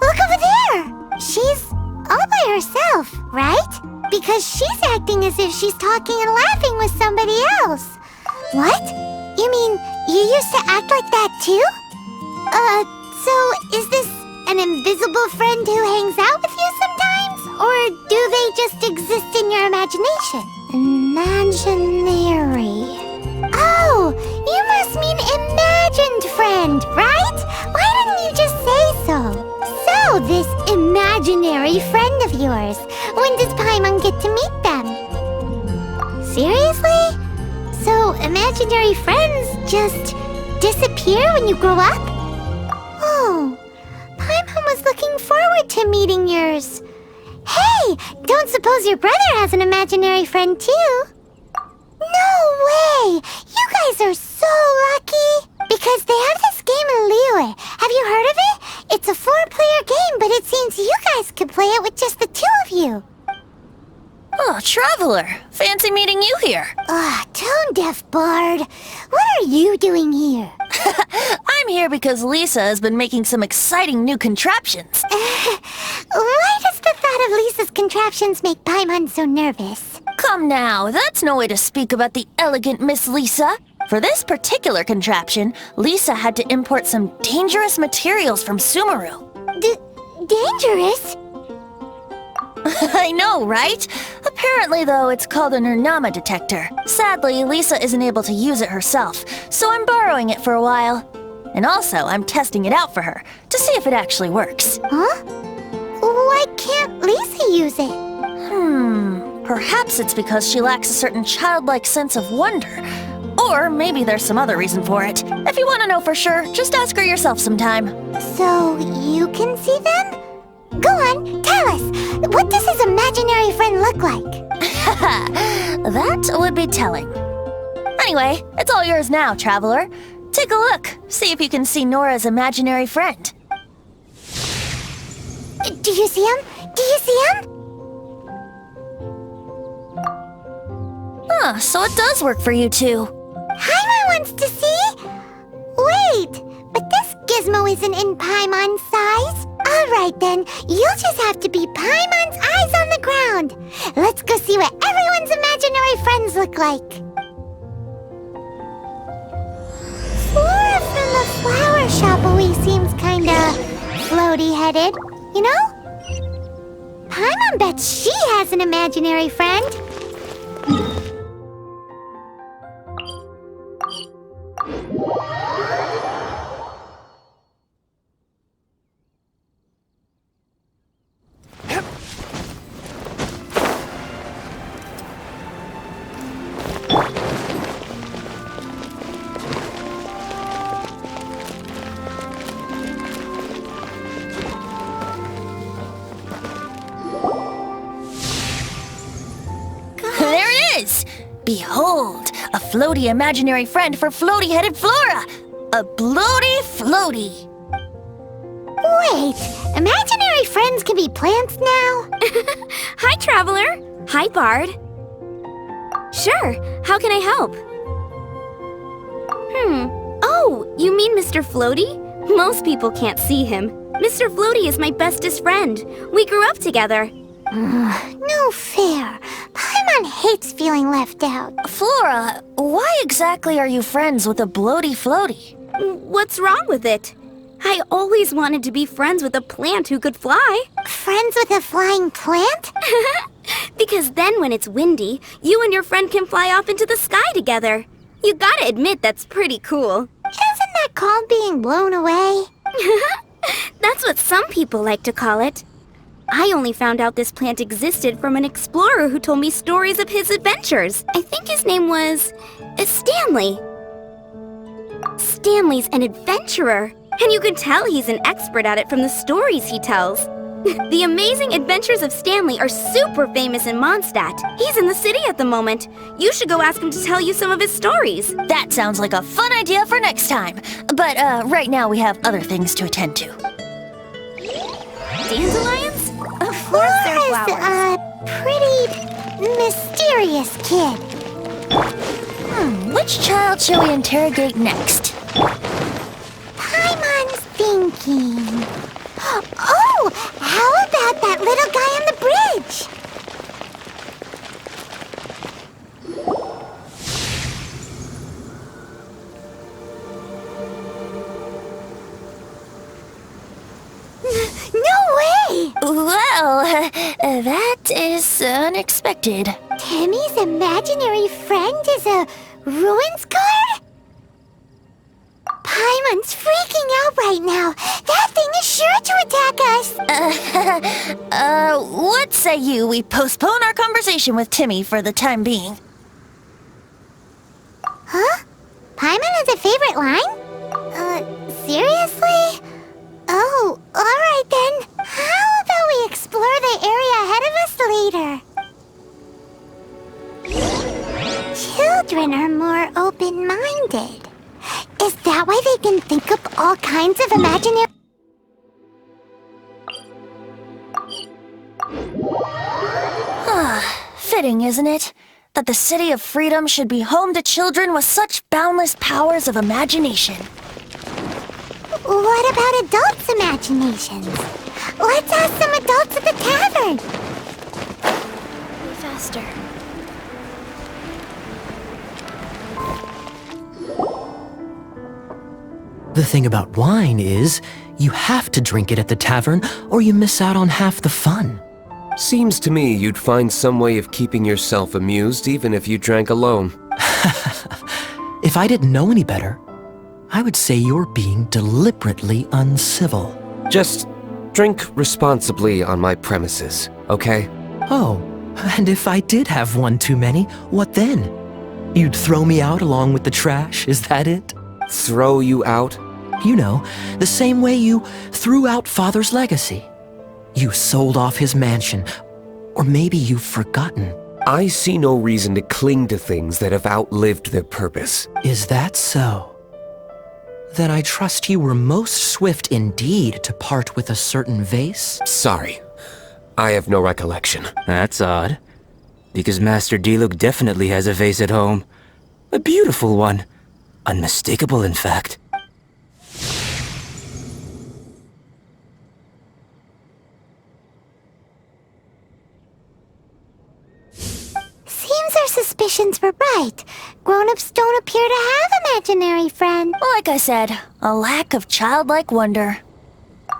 Look over there! She's all by herself, right? Because she's acting as if she's talking and laughing with somebody else. What? You mean you used to act like that too? So is this an invisible friend who hangs out with you sometimes? Or do they just exist in your imagination? Imaginary. Oh, you must mean imagined friend, right? Why didn't you just say so? So, this imaginary friend of yours, when does Paimon get to meet them? Seriously? So, imaginary friends just disappear when you grow up? Oh, Paimon was looking forward to meeting yours. Hey, don't suppose your brother has an imaginary friend too? No way! You guys are so lucky! Because they have this game in Liyue. Have you heard of it? It's a 4-player game, but it seems you guys could play it with just the 2 of you. Oh, Traveler! Fancy meeting you here. Tone-deaf bard. What are you doing here? I'm here because Lisa has been making some exciting new contraptions. Why does the thought of Lisa's contraptions make Paimon so nervous? Come now, that's no way to speak about the elegant Miss Lisa. For this particular contraption, Lisa had to import some dangerous materials from Sumeru. Dangerous? I know, right? Apparently, though, it's called an Urnama detector. Sadly, Lisa isn't able to use it herself, so I'm borrowing it for a while. And also, I'm testing it out for her, to see if it actually works. Huh? Why can't Lisa use it? Perhaps it's because she lacks a certain childlike sense of wonder. Or maybe there's some other reason for it. If you want to know for sure, just ask her yourself sometime. So, you can see them? Go on, tell us. What does his imaginary friend look like? That would be telling. Anyway, it's all yours now, Traveler. Take a look. See if you can see Nora's imaginary friend. Do you see him? Do you see him? So it does work for you two. Paimon wants to see? Wait, but this gizmo isn't in Paimon's size. Alright then, you'll just have to be Paimon's eyes on the ground. Let's go see what everyone's imaginary friends look like. Flora from the flower shop always seems kinda floaty-headed, you know? Paimon bets she has an imaginary friend. Behold, a floaty imaginary friend for floaty-headed Flora! A bloaty floaty! Wait, imaginary friends can be plants now? Hi, Traveler. Hi, Bard. Sure, how can I help? Oh, you mean Mr. Floaty? Most people can't see him. Mr. Floaty is my bestest friend. We grew up together. No fair. Paimon hates feeling left out. Flora, why exactly are you friends with a bloaty floaty? What's wrong with it? I always wanted to be friends with a plant who could fly. Friends with a flying plant? Because then when it's windy, you and your friend can fly off into the sky together. You gotta admit that's pretty cool. Isn't that called being blown away? That's what some people like to call it. I only found out this plant existed from an explorer who told me stories of his adventures. I think his name was Stanley. Stanley's an adventurer, and you can tell he's an expert at it from the stories he tells. The Amazing Adventures of Stanley are super famous in Mondstadt. He's in the city at the moment. You should go ask him to tell you some of his stories. That sounds like a fun idea for next time. But right now we have other things to attend to. Dandelions? Of course they're flowers. Pretty mysterious kid. Which child shall we interrogate next? Paimon's thinking. Oh, how about that little guy on the bridge? No way! Well, that is unexpected. Timmy's imaginary friend is a ruins guard? Paimon's freaking out right now. That thing is sure to attack us. What say we postpone our conversation with Timmy for the time being? Huh? Paimon has a favorite line? Seriously? Oh, alright then. How about we explore the area ahead of us later? Children are more open-minded. Is that why they can think up all kinds of imaginary... Fitting, isn't it? That the City of Freedom should be home to children with such boundless powers of imagination. What about adults' imaginations? Let's ask some adults at the tavern. Faster. The thing about wine is, you have to drink it at the tavern or you miss out on half the fun. Seems to me you'd find some way of keeping yourself amused even if you drank alone. If I didn't know any better, I would say you're being deliberately uncivil. Just drink responsibly on my premises, okay? Oh, and if I did have one too many, what then? You'd throw me out along with the trash, is that it? Throw you out? You know, the same way you threw out Father's legacy. You sold off his mansion, or maybe you've forgotten. I see no reason to cling to things that have outlived their purpose. Is that so? Then I trust you were most swift indeed to part with a certain vase? Sorry, I have no recollection. That's odd, because Master Diluc definitely has a vase at home. A beautiful one. Unmistakable, in fact. Seems our suspicions were right. Grown-ups don't appear to have imaginary friends. Like I said, a lack of childlike wonder.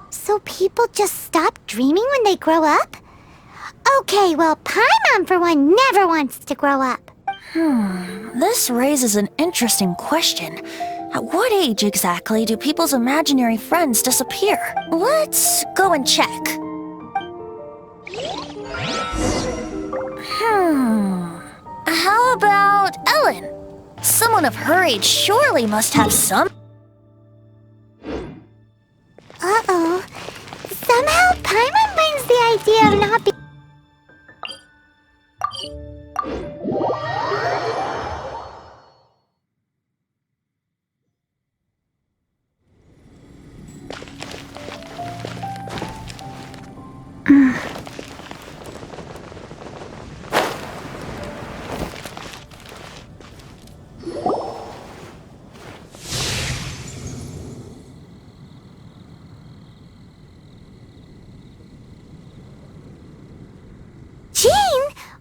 So people just stop dreaming when they grow up? Okay, well, Paimon, for one, never wants to grow up. This raises an interesting question. At what age exactly do people's imaginary friends disappear? Let's go and check. How about Ellen? Someone of her age surely must have some... Uh-oh. Somehow Paimon finds the idea of not being...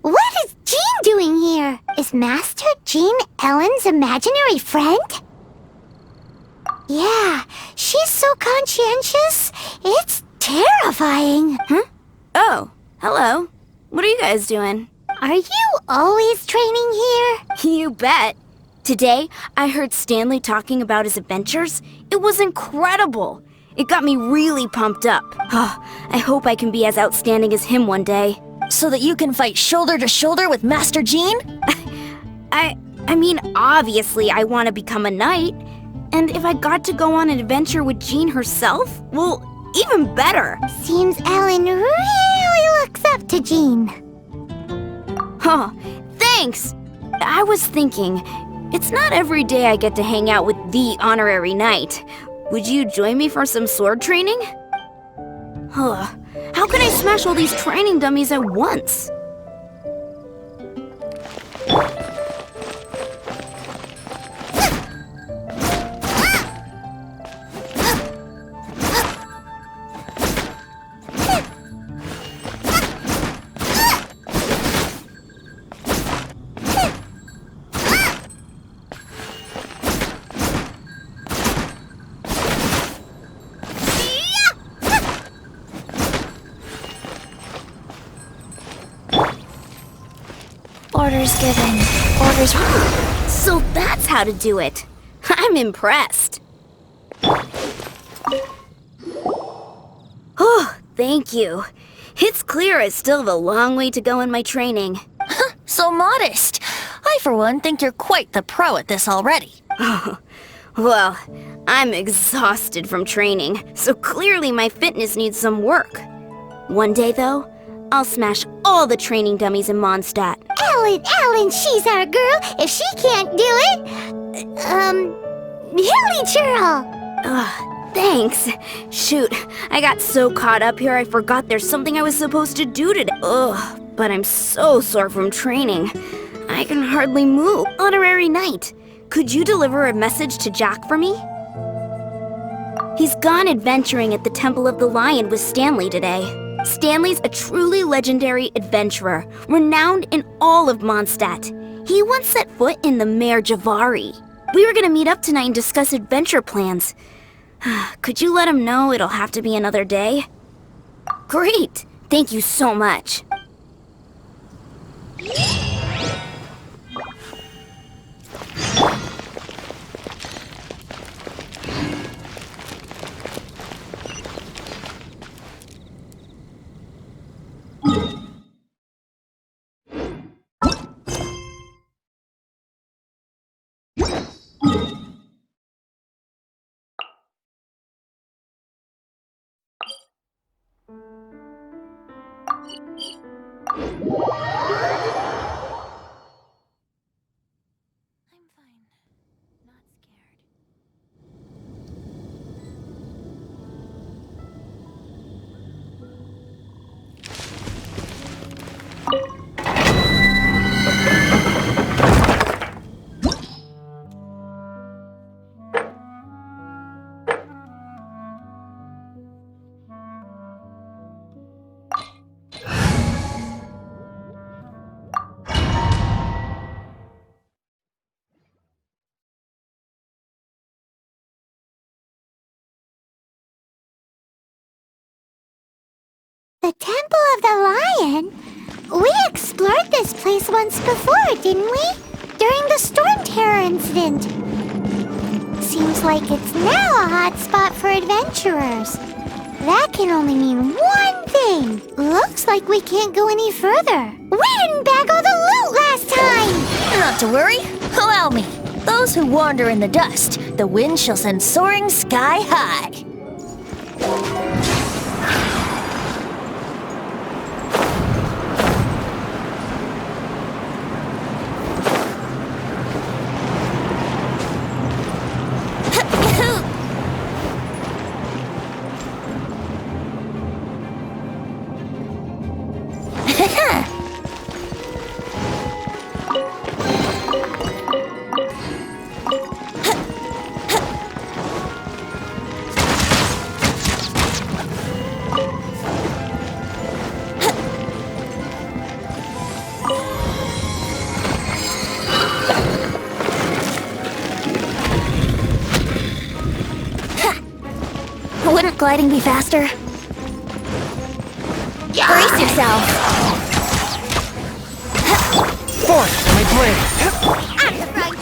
What is Jean doing here? Is Master Jean Ellen's imaginary friend? Yeah, she's so conscientious. It's terrifying. Oh, hello. What are you guys doing? Are you always training here? You bet. Today, I heard Stanley talking about his adventures. It was incredible. It got me really pumped up. I hope I can be as outstanding as him one day. So that you can fight shoulder to shoulder with Master Jean? I mean, obviously I want to become a knight. And if I got to go on an adventure with Jean herself, well, even better. Seems Ellen really looks up to Jean. Huh, thanks! I was thinking, it's not every day I get to hang out with the honorary knight. Would you join me for some sword training? How can I smash all these training dummies at once? Orders given. Orders... So that's how to do it. I'm impressed. Oh, thank you. It's clear I still have a long way to go in my training. So modest. I, for one, think you're quite the pro at this already. Well, I'm exhausted from training, so clearly my fitness needs some work. One day, though, I'll smash all the training dummies in Mondstadt. Ellen, she's our girl. If she can't do it, Hilichurl. Thanks. Shoot, I got so caught up here I forgot there's something I was supposed to do today. But I'm so sore from training. I can hardly move. Honorary Knight, could you deliver a message to Jack for me? He's gone adventuring at the Temple of the Lion with Stanley today. Stanley's a truly legendary adventurer, renowned in all of Mondstadt. He once set foot in the Mare Javari. We were gonna meet up tonight and discuss adventure plans. Could you let him know it'll have to be another day? Great! Thank you so much. The Temple of the Lion? We explored this place once before, didn't we? During the Storm Terror incident. Seems like it's now a hot spot for adventurers. That can only mean one thing. Looks like we can't go any further. We didn't bag all the loot last time! Not to worry. Allow me. Those who wander in the dust, the wind shall send soaring sky high. Wouldn't gliding be faster? Brace yourself! Forth, my blade! At the front!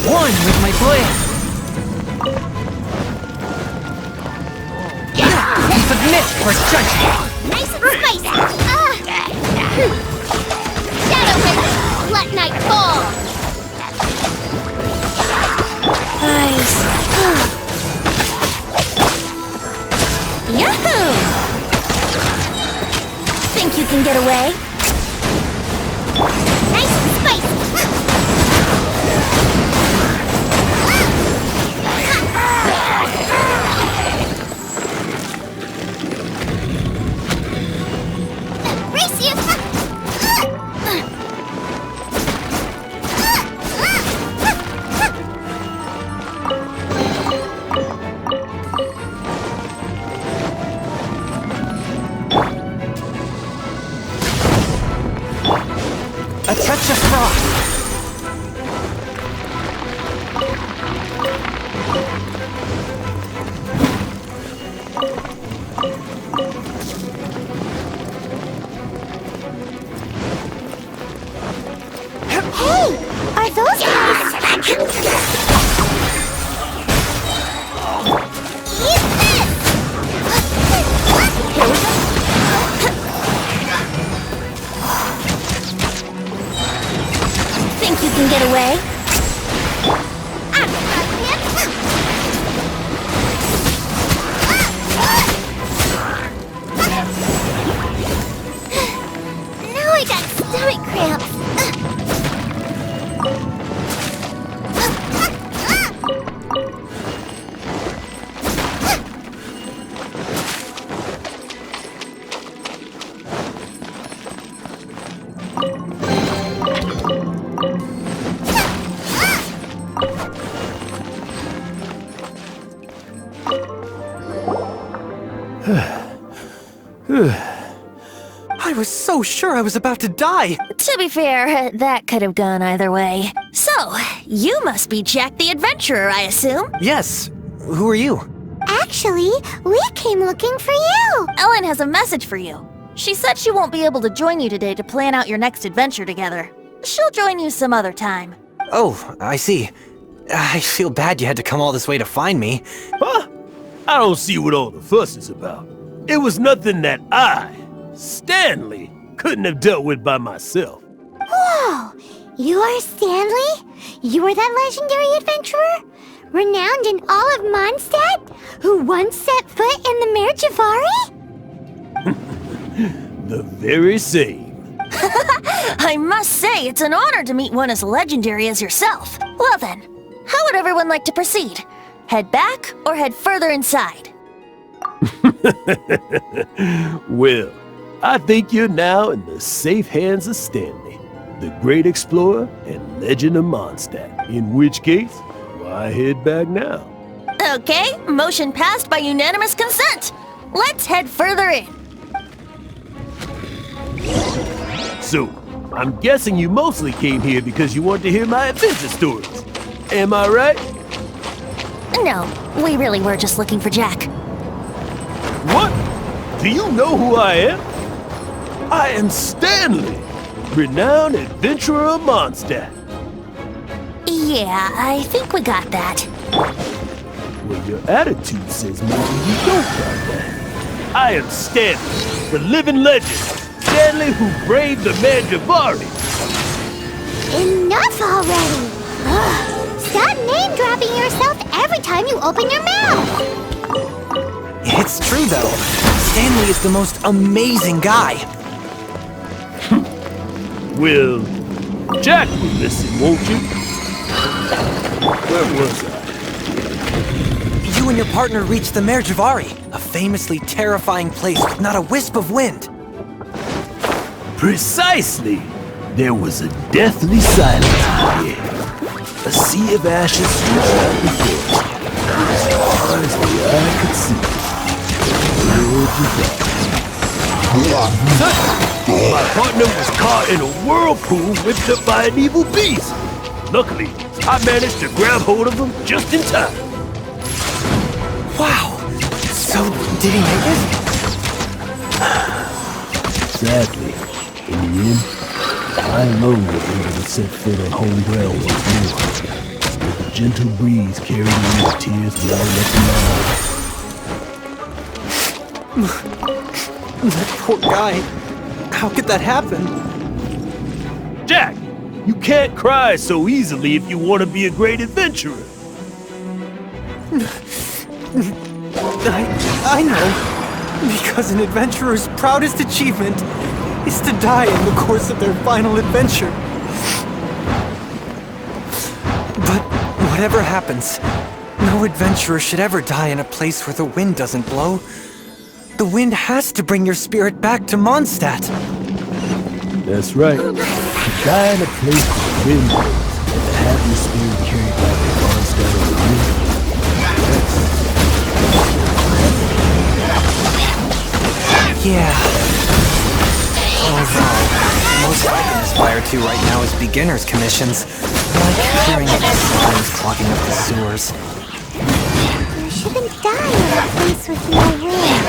One with my blade! Submit for judgment! Nice and spicy! Shadow Wizard, let night fall! Nice. Yahoo! Think you can get away? Nice and spicy! just rock! Hey! Are those guys... Eat this! Think you can get away? Now I got stomach cramps. I was so sure I was about to die! To be fair, that could have gone either way. So, you must be Jack the Adventurer, I assume? Yes. Who are you? Actually, we came looking for you. Ellen has a message for you. She said she won't be able to join you today to plan out your next adventure together. She'll join you some other time. Oh, I see. I feel bad you had to come all this way to find me. Huh? I don't see what all the fuss is about. It was nothing that I, Stanley, couldn't have dealt with by myself. Whoa! You are Stanley? You are that legendary adventurer? Renowned in all of Mondstadt? Who once set foot in the Mare Javari? The very same. I must say, it's an honor to meet one as legendary as yourself. Well then, how would everyone like to proceed? Head back or head further inside? Well, I think you're now in the safe hands of Stanley, the great explorer and legend of Mondstadt. In which case, why head back now? Okay, motion passed by unanimous consent. Let's head further in. So, I'm guessing you mostly came here because you want to hear my adventure stories. Am I right? No, we really were just looking for Jack. What? Do you know who I am? I am Stanley, renowned adventurer of Mondstadt. Yeah, I think we got that. Well, your attitude says maybe you don't got that. I am Stanley, the living legend. Stanley who braved the Mare Javari. Enough already! Ugh. Stop name-dropping yourself every time you open your mouth! It's true, though. Stanley is the most amazing guy. Well, Jack will listen, won't you? Where was I? You and your partner reached the Mare Javari, a famously terrifying place with not a wisp of wind. Precisely! There was a deathly silence in the air. A sea of ashes stretched out before us, as far as the eye could see. My partner was caught in a whirlpool whipped up by an evil beast. Luckily, I managed to grab hold of him just in time. Wow! So, did he make it? Sadly, in the end, I alone was able to set foot on home ground once more. With a gentle breeze carried me with tears welling up in my eyes. That poor guy. How could that happen? Jack, you can't cry so easily if you want to be a great adventurer. I know. Because an adventurer's proudest achievement is to die in the course of their final adventure. But whatever happens, no adventurer should ever die in a place where the wind doesn't blow. The wind has to bring your spirit back to Mondstadt. That's right. To die in a place where the wind blows and to have your spirit carried back to Mondstadt on the wind. Yeah. Overall, the most I can aspire to right now is beginner's commissions. Like clearing up the signs clogging up the sewers. You shouldn't die in a place with no wind.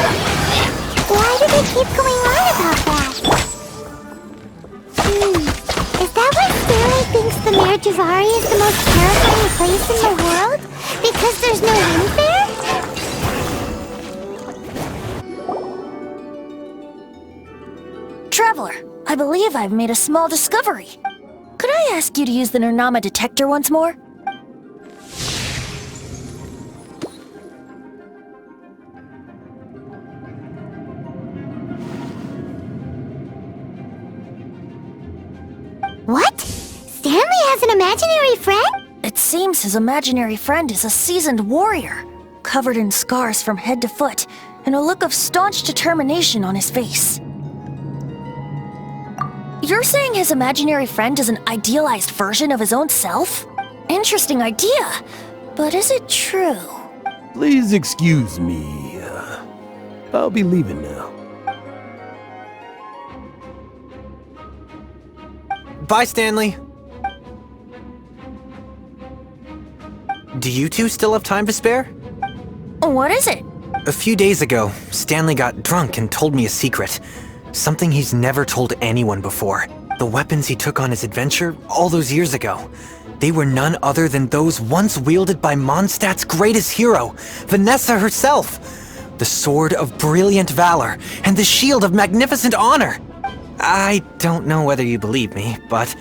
Why do they keep going on about that? Is that why Stanley thinks the Mare Javari is the most terrifying place in the world? Because there's no wind there? Traveler, I believe I've made a small discovery. Could I ask you to use the Nernama detector once more? What? Stanley has an imaginary friend? It seems his imaginary friend is a seasoned warrior, covered in scars from head to foot, and a look of staunch determination on his face. You're saying his imaginary friend is an idealized version of his own self? Interesting idea, but is it true? Please excuse me. I'll be leaving now. Bye, Stanley. Do you two still have time to spare? What is it? A few days ago, Stanley got drunk and told me a secret. Something he's never told anyone before. The weapons he took on his adventure all those years ago. They were none other than those once wielded by Mondstadt's greatest hero, Vanessa herself. The Sword of Brilliant Valor and the Shield of Magnificent Honor. I don't know whether you believe me, but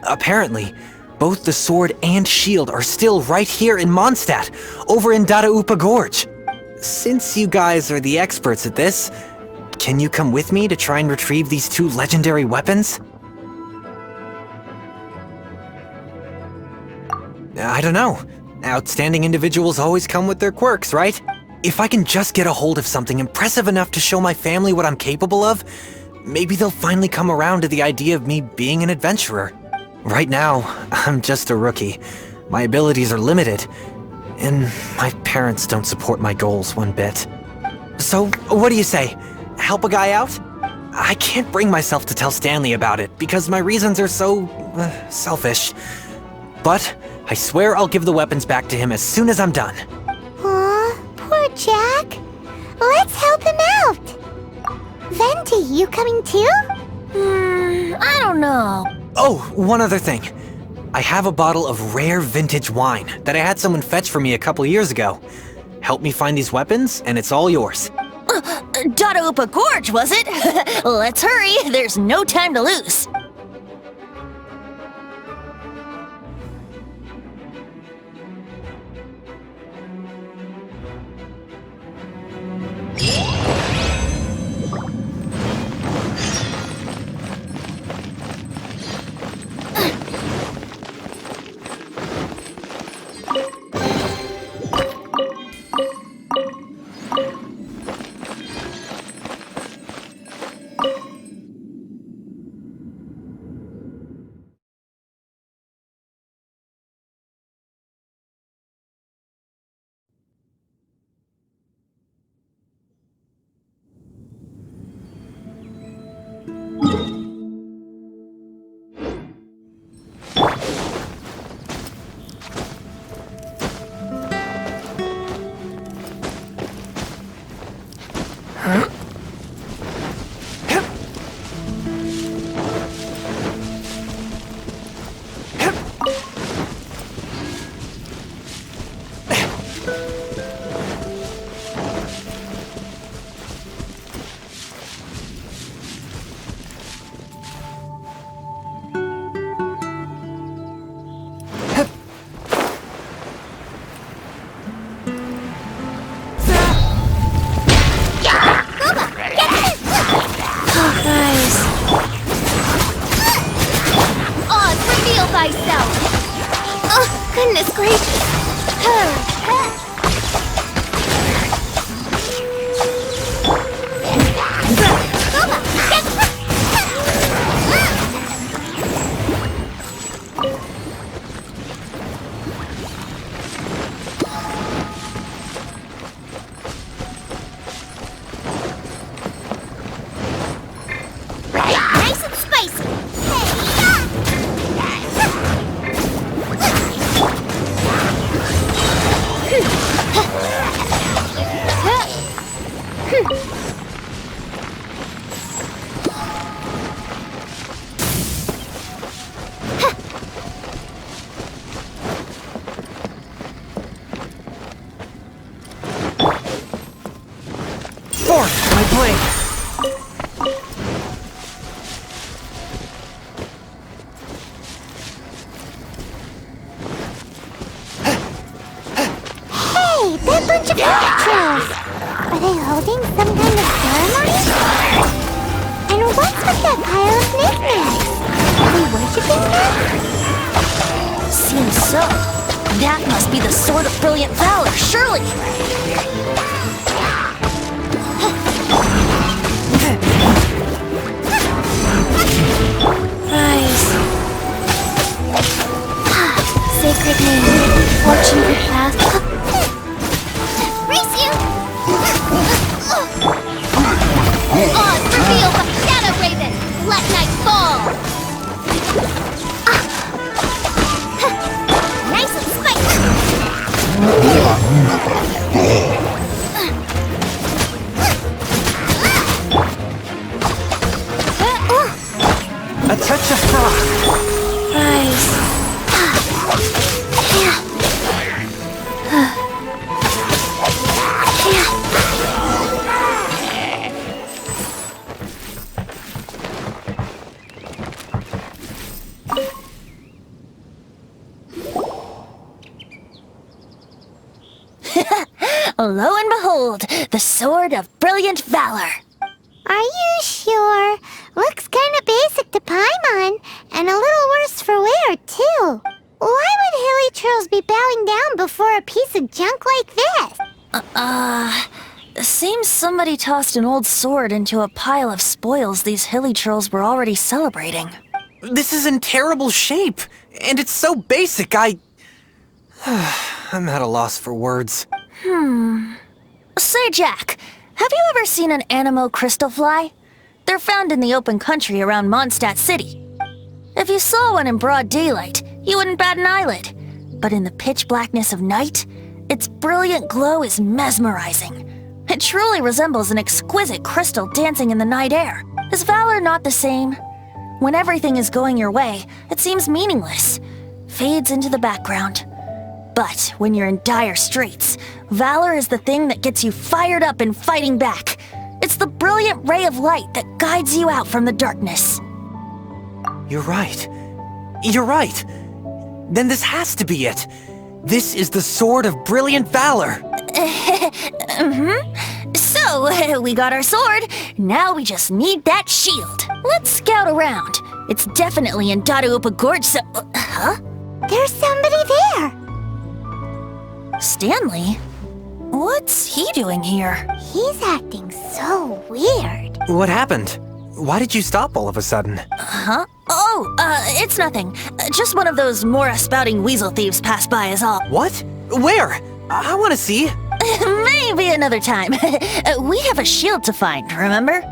apparently, both the sword and shield are still right here in Mondstadt, over in Dada Gorge. Since you guys are the experts at this, can you come with me to try and retrieve these two legendary weapons? I don't know. Outstanding individuals always come with their quirks, right? If I can just get a hold of something impressive enough to show my family what I'm capable of, maybe they'll finally come around to the idea of me being an adventurer. Right now, I'm just a rookie. My abilities are limited, and my parents don't support my goals one bit. So, what do you say? Help a guy out? I can't bring myself to tell Stanley about it because my reasons are so selfish. But I swear I'll give the weapons back to him as soon as I'm done. Aw, poor Jack. Let's help him out. Venti, you coming too? I don't know. Oh, one other thing. I have a bottle of rare vintage wine that I had someone fetch for me a couple years ago. Help me find these weapons, and it's all yours. Dada Gorge, was it? Let's hurry, there's no time to lose. Goodness gracious! bunch of Hilichurls. Are they holding some kind of ceremony? And what's with that pile of knickknacks? Are they worshipping them? Seems so. That must be the Sword of Brilliant Valor, surely! Rise. Sacred name, fortune for path. Race you! Oz revealed by Shadow Raven! Let night fall! Nice and spicy! A touch of frost. Rise. Lo and behold, the Sword of Brilliant Valor. Are you sure? Looks kinda basic to Paimon, and a little worse for wear, too. Why would Hilichurls be bowing down before a piece of junk like this? Seems somebody tossed an old sword into a pile of spoils these Hilichurls were already celebrating. This is in terrible shape, and it's so basic, I'm at a loss for words. Say, Jack, have you ever seen an Anemo crystal fly? They're found in the open country around Mondstadt City. If you saw one in broad daylight, you wouldn't bat an eyelid. But in the pitch blackness of night, its brilliant glow is mesmerizing. It truly resembles an exquisite crystal dancing in the night air. Is Valor not the same? When everything is going your way, it seems meaningless, fades into the background. But when you're in dire straits, Valor is the thing that gets you fired up and fighting back. It's the brilliant ray of light that guides you out from the darkness. You're right. You're right. Then this has to be it. This is the Sword of Brilliant Valor. So, we got our sword. Now we just need that shield. Let's scout around. It's definitely in Dada Gorge, so... Huh? There's somebody there! Stanley? What's he doing here? He's acting so weird. What happened? Why did you stop all of a sudden? Huh? Oh, it's nothing. Just one of those Mora-spouting weasel thieves passed by is all. What? Where? I want to see. Maybe another time. We have a shield to find, remember?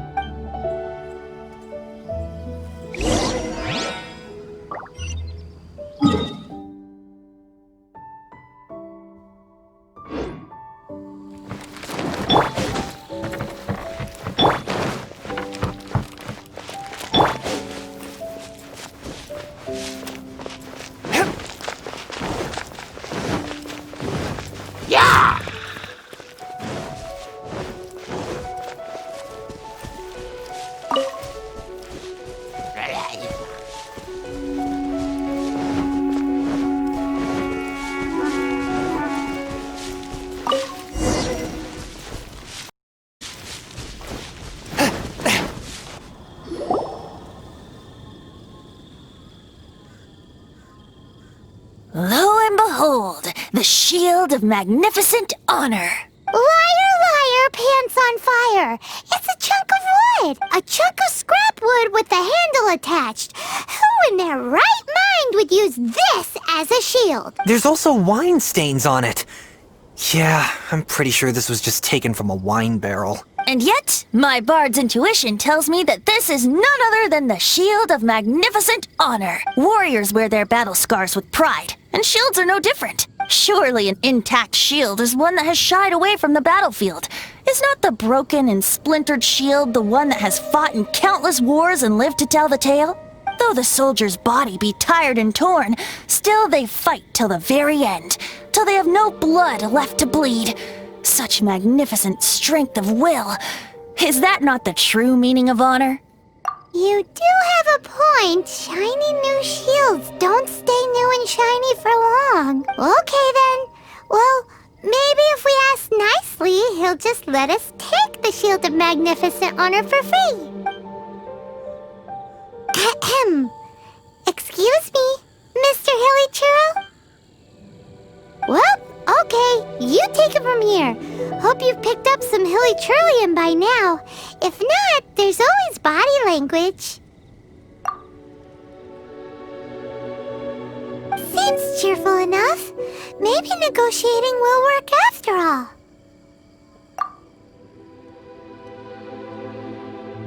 Lo and behold, the shield of magnificent honor. Liar, liar, pants on fire! It's a chunk of wood! A chunk of scrap wood with the handle attached! Who in their right mind would use this as a shield? There's also wine stains on it. Yeah, I'm pretty sure this was just taken from a wine barrel. And yet, my bard's intuition tells me that this is none other than the shield of magnificent honor. Warriors wear their battle scars with pride, and shields are no different. Surely an intact shield is one that has shied away from the battlefield. Is not the broken and splintered shield the one that has fought in countless wars and lived to tell the tale? Though the soldier's body be tired and torn, still they fight till the very end, till they have no blood left to bleed. Such magnificent strength of will. Is that not the true meaning of honor? You do have a point. Shiny new shields don't stay new and shiny for long. Okay then. Well, maybe if we ask he'll just let us take the Shield of Magnificent Honor for free. Ahem. Excuse me, Mr. Hilichurl? Well, okay, you take it from here. Hope you've picked up some Hilichurlian by now. If not, there's always body language. Seems cheerful enough. Maybe negotiating will work after all.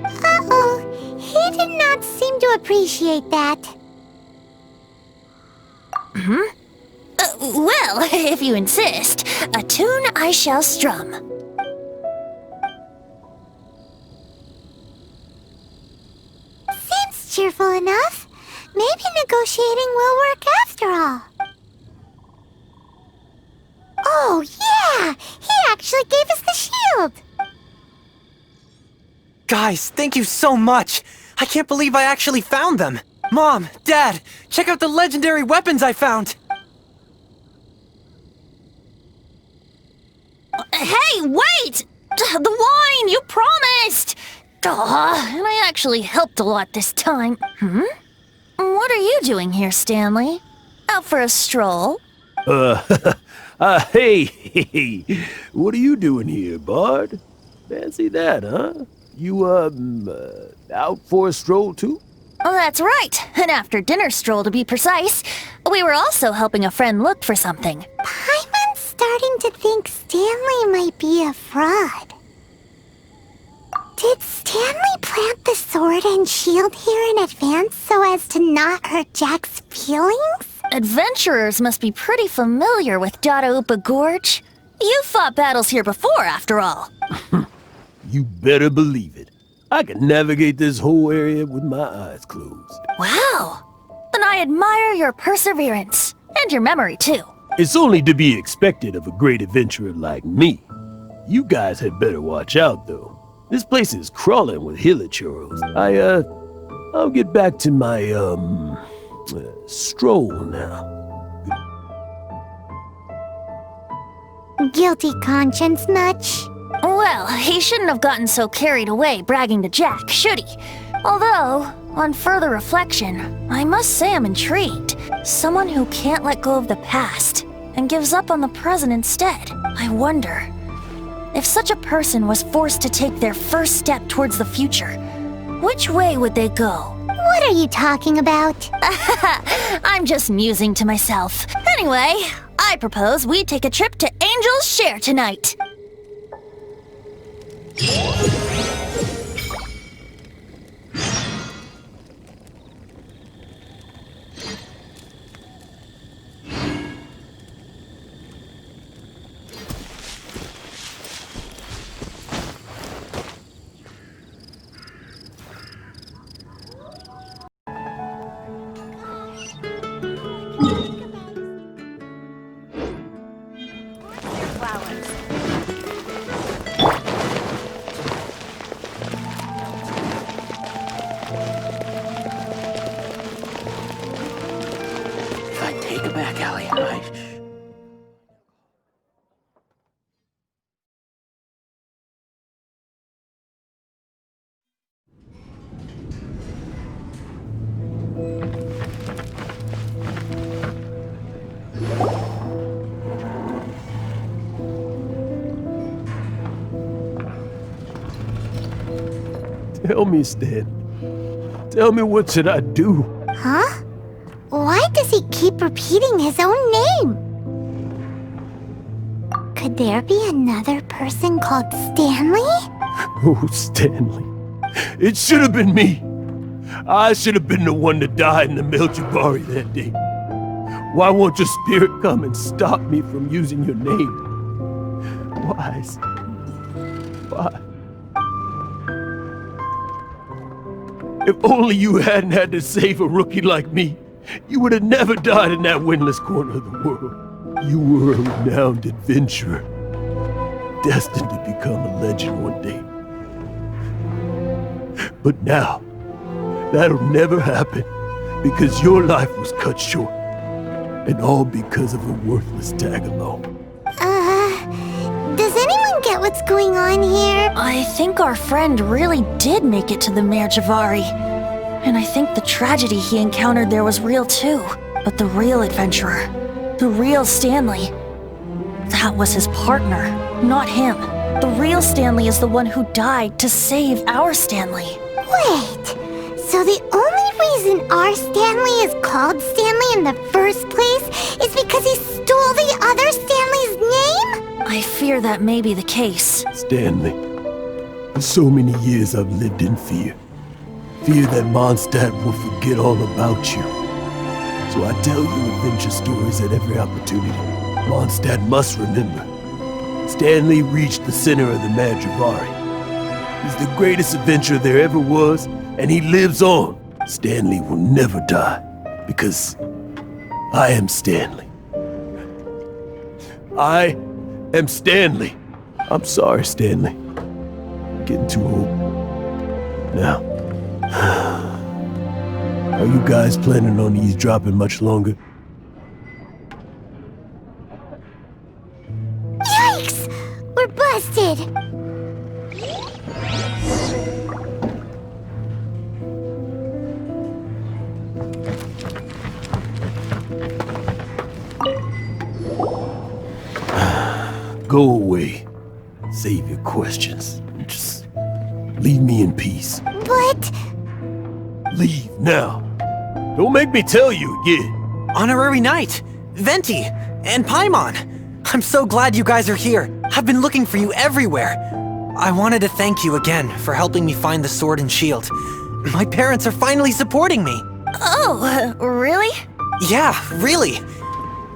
Uh-oh, he did not seem to appreciate that. Well, if you insist, a tune I shall strum. Seems cheerful enough. Maybe negotiating will work after all. Oh, yeah! He actually gave us the shield! Guys, thank you so much! I can't believe I actually found them! Mom, Dad, check out the legendary weapons I found! Hey, wait! The wine, you promised! And I actually helped a lot this time. What are you doing here, Stanley? Out for a stroll? Hey, what are you doing here, Bard? Fancy that, huh? You, out for a stroll too? Oh, that's right. An after-dinner stroll, to be precise. We were also helping a friend look for something. Paimon's starting to think Stanley might be a fraud. Did Stanley plant the sword and shield here in advance so as to not hurt Jack's feelings? Adventurers must be pretty familiar with Dada Gorge. You fought battles here before, after all. You better believe it. I can navigate this whole area with my eyes closed. Wow. Then I admire your perseverance. And your memory, too. It's only to be expected of a great adventurer like me. You guys had better watch out, though. This place is crawling with Hilichurls. I'll get back to my, stroll now. Guilty conscience much? Well, he shouldn't have gotten so carried away bragging to Jack, should he? Although, on further reflection, I must say I'm intrigued. Someone who can't let go of the past and gives up on the present instead. I wonder, if such a person was forced to take their first step towards the future, which way would they go? What are you talking about? I'm just musing to myself. Anyway, I propose we take a trip to Angel's Share tonight. Tell me, Stan. Tell me, what should I do? Huh? Why does he keep repeating his own name? Could there be another person called Stanley? Oh, Stanley. It should have been me. I should have been the one to die in the Meljabari that day. Why won't your spirit come and stop me from using your name? Why, Stan? Why? If only you hadn't had to save a rookie like me, you would have never died in that windless corner of the world. You were a renowned adventurer, destined to become a legend one day. But now, that'll never happen, because your life was cut short, and all because of a worthless tag-along. Does anyone get what what's going on here? I think our friend really did make it to the Mare Javari. And I think the tragedy he encountered there was real too. But the real adventurer, the real Stanley, that was his partner, not him. The real Stanley is the one who died to save our Stanley. Wait, so the only reason our Stanley is called Stanley in the first place is because he stole the other Stanley's name? I fear that may be the case. Stanley, for so many years I've lived in fear. Fear that Mondstadt will forget all about you. So I tell you adventure stories at every opportunity. Mondstadt must remember. Stanley reached the center of the Mare Javari. He's the greatest adventurer there ever was, and he lives on. Stanley will never die, because I am Stanley. I am Stanley. I'm sorry, Stanley. I'm getting too old. Now, are you guys planning on eavesdropping much longer? Yikes! We're busted! Go away. Save your questions. Just leave me in peace. But... Leave now. Don't make me tell you again. Honorary Knight, Venti, and Paimon. I'm so glad you guys are here. I've been looking for you everywhere. I wanted to thank you again for helping me find the sword and shield. My parents are finally supporting me. Oh, really? Yeah, really.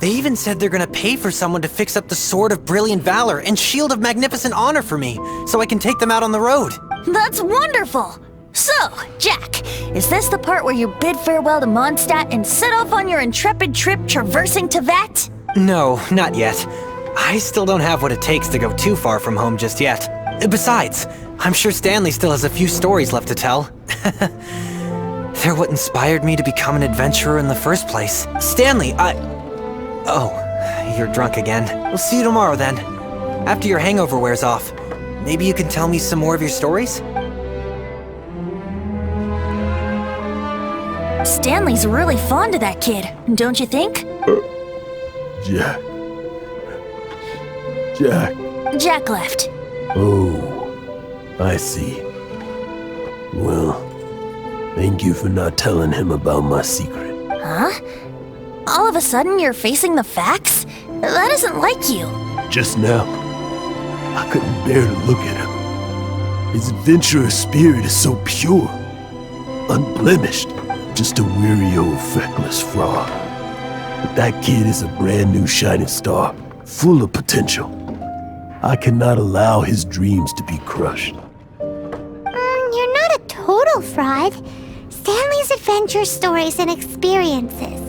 They even said they're gonna pay for someone to fix up the Sword of Brilliant Valor and Shield of Magnificent Honor for me, so I can take them out on the road. That's wonderful! So, Jack, is this the part where you bid farewell to Mondstadt and set off on your intrepid trip traversing Tevat? No, not yet. I still don't have what it takes to go too far from home just yet. Besides, I'm sure Stanley still has a few stories left to tell. They're what inspired me to become an adventurer in the first place. Stanley, Oh, you're drunk again. We'll see you tomorrow then. After your hangover wears off. Maybe you can tell me some more of your stories? Stanley's really fond of that kid, don't you think? Jack. Jack. Jack left. Oh, I see. Well, thank you for not telling him about my secret. Huh? All of a sudden you're facing the facts? That isn't like you. Just now, I couldn't bear to look at him. His adventurous spirit is so pure, unblemished, just a weary old feckless fraud. But that kid is a brand new shining star, full of potential. I cannot allow his dreams to be crushed. You're not a total fraud. Stanley's adventure stories and experiences,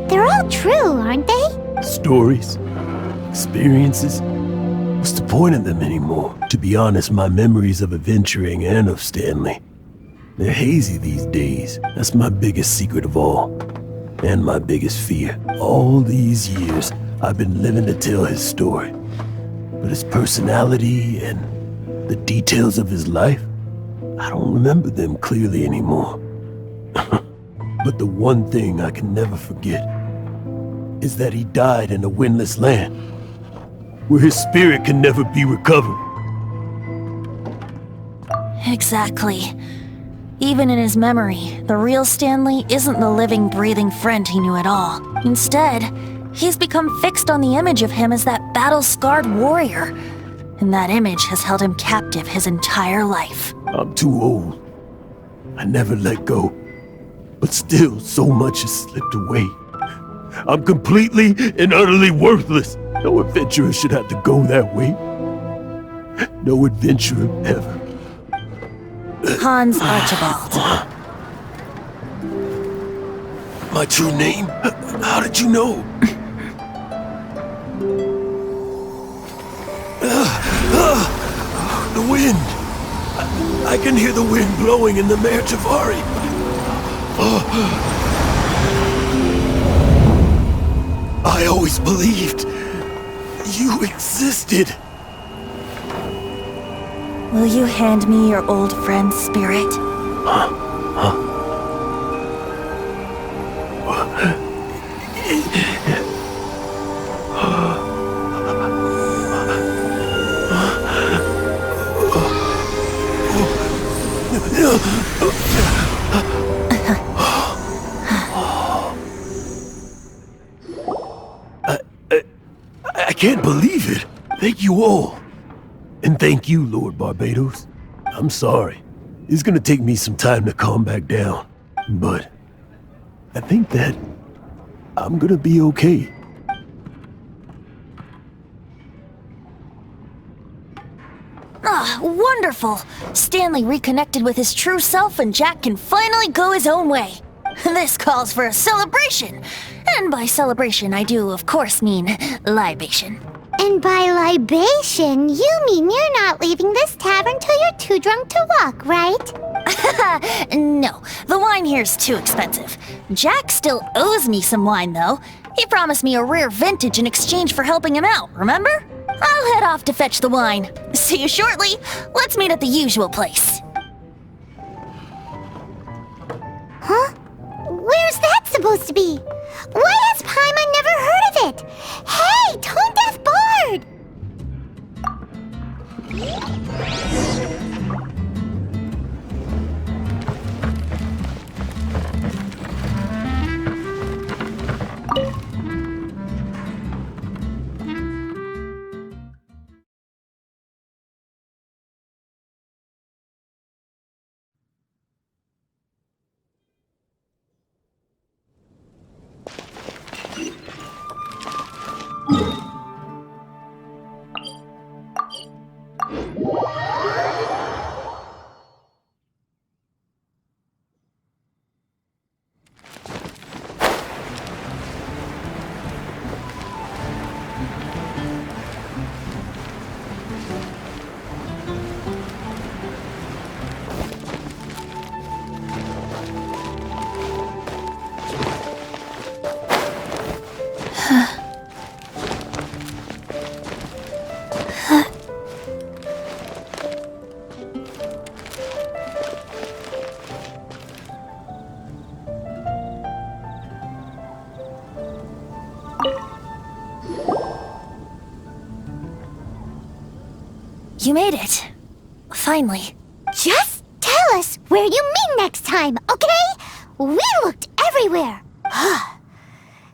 they're all true, aren't they? Stories? Experiences? What's the point of them anymore? To be honest, my memories of adventuring and of Stanley, they're hazy these days. That's my biggest secret of all. And my biggest fear. All these years, I've been living to tell his story. But his personality and the details of his life, I don't remember them clearly anymore. But the one thing I can never forget is that he died in a windless land, where his spirit can never be recovered. Exactly. Even in his memory, the real Stanley isn't the living, breathing friend he knew at all. Instead, he's become fixed on the image of him as that battle-scarred warrior. And that image has held him captive his entire life. I'm too old. I never let go. But still, so much has slipped away. I'm completely and utterly worthless. No adventurer should have to go that way. No adventurer ever. Hans Archibald. My true name? How did you know? The wind. I can hear the wind blowing in the Mare Javari. I always believed you existed. Will you hand me your old friend's spirit? I can't believe it. Thank you all. And thank you, Lord Barbados. I'm sorry. It's gonna take me some time to calm back down. But I think that I'm gonna be okay. Ah, wonderful! Stanley reconnected with his true self and Jack can finally go his own way. This calls for a celebration. And by celebration, I do, of course, mean libation. And by libation, you mean you're not leaving this tavern till you're too drunk to walk, right? No, the wine here's too expensive. Jack still owes me some wine, though. He promised me a rare vintage in exchange for helping him out, remember? I'll head off to fetch the wine. See you shortly. Let's meet at the usual place. Huh? Where's that supposed to be? Why has Paimon never heard of it? Hey, Tone Deaf Bard! You made it. Finally. Just tell us where you meet next time, okay? We looked everywhere.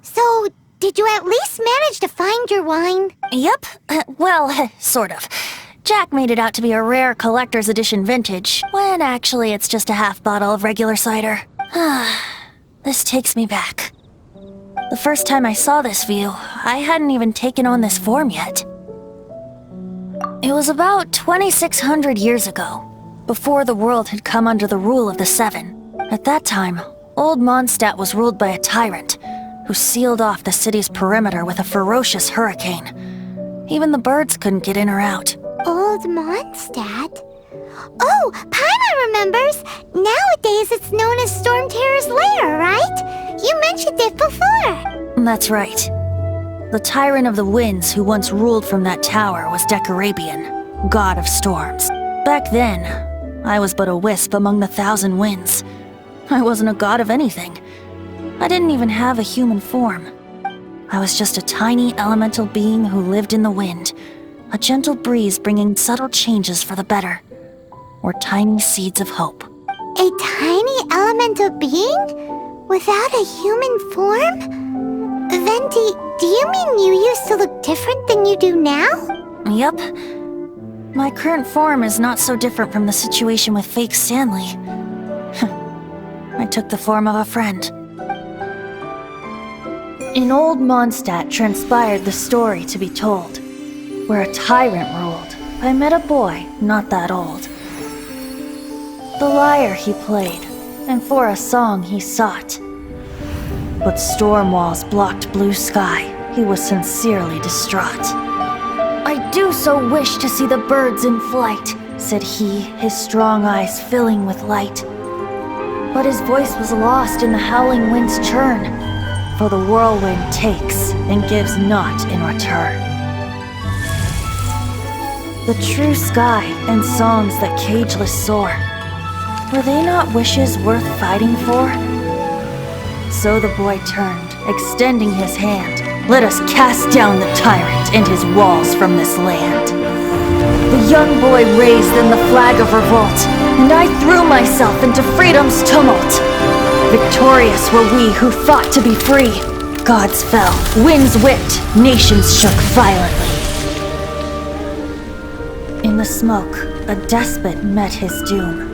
So, did you at least manage to find your wine? Yep. Well, sort of. Jack made it out to be a rare collector's edition vintage, when actually it's just a half bottle of regular cider. This takes me back. The first time I saw this view, I hadn't even taken on this form yet. It was about 2,600 years ago, before the world had come under the rule of the Seven. At that time, Old Mondstadt was ruled by a tyrant, who sealed off the city's perimeter with a ferocious hurricane. Even the birds couldn't get in or out. Old Mondstadt? Oh, Paimon remembers! Nowadays it's known as Storm Terror's lair, right? You mentioned it before. That's right. The Tyrant of the Winds who once ruled from that tower was Decarabian, god of storms. Back then, I was but a wisp among the thousand winds. I wasn't a god of anything. I didn't even have a human form. I was just a tiny elemental being who lived in the wind, a gentle breeze bringing subtle changes for the better, or tiny seeds of hope. A tiny elemental being? Without a human form? Venti, do you mean you used to look different than you do now? Yup. My current form is not so different from the situation with fake Stanley. I took the form of a friend. In Old Mondstadt transpired the story to be told, where a tyrant ruled. I met a boy not that old. The lyre he played, and for a song he sought. But storm walls blocked blue sky. He was sincerely distraught. I do so wish to see the birds in flight, said he, his strong eyes filling with light. But his voice was lost in the howling wind's churn, for the whirlwind takes and gives not in return. The true sky and songs that cageless soar. Were they not wishes worth fighting for? So the boy turned, extending his hand. Let us cast down the tyrant and his walls from this land. The young boy raised then the flag of revolt, and I threw myself into freedom's tumult. Victorious were we who fought to be free. Gods fell, winds whipped, nations shook violently. In the smoke, a despot met his doom,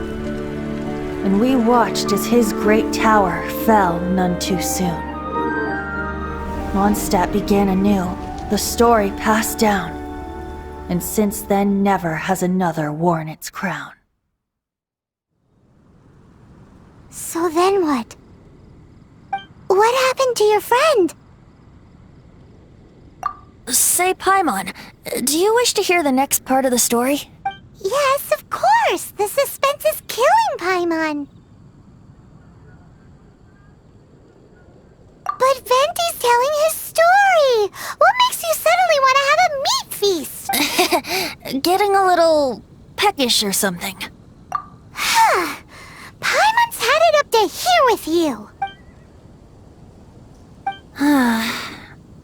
and we watched as his great tower fell none too soon. Mondstadt began anew, the story passed down, and since then never has another worn its crown. So then what? What happened to your friend? Say, Paimon, do you wish to hear the next part of the story? Yes, of course! The suspense is killing Paimon! But Venti's telling his story! What makes you suddenly want to have a meat feast? Getting a little peckish or something. Paimon's had it up to here with you!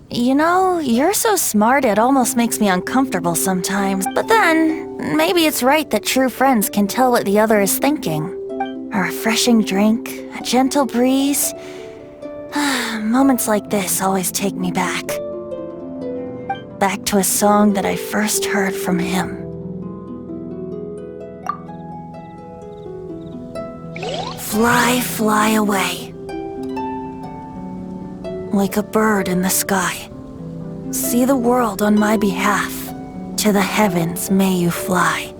You know, you're so smart it almost makes me uncomfortable sometimes. But then, maybe it's right that true friends can tell what the other is thinking. A refreshing drink, a gentle breeze. Moments like this always take me back. Back to a song that I first heard from him. Fly, fly away. Like a bird in the sky. See the world on my behalf. To the heavens may you fly.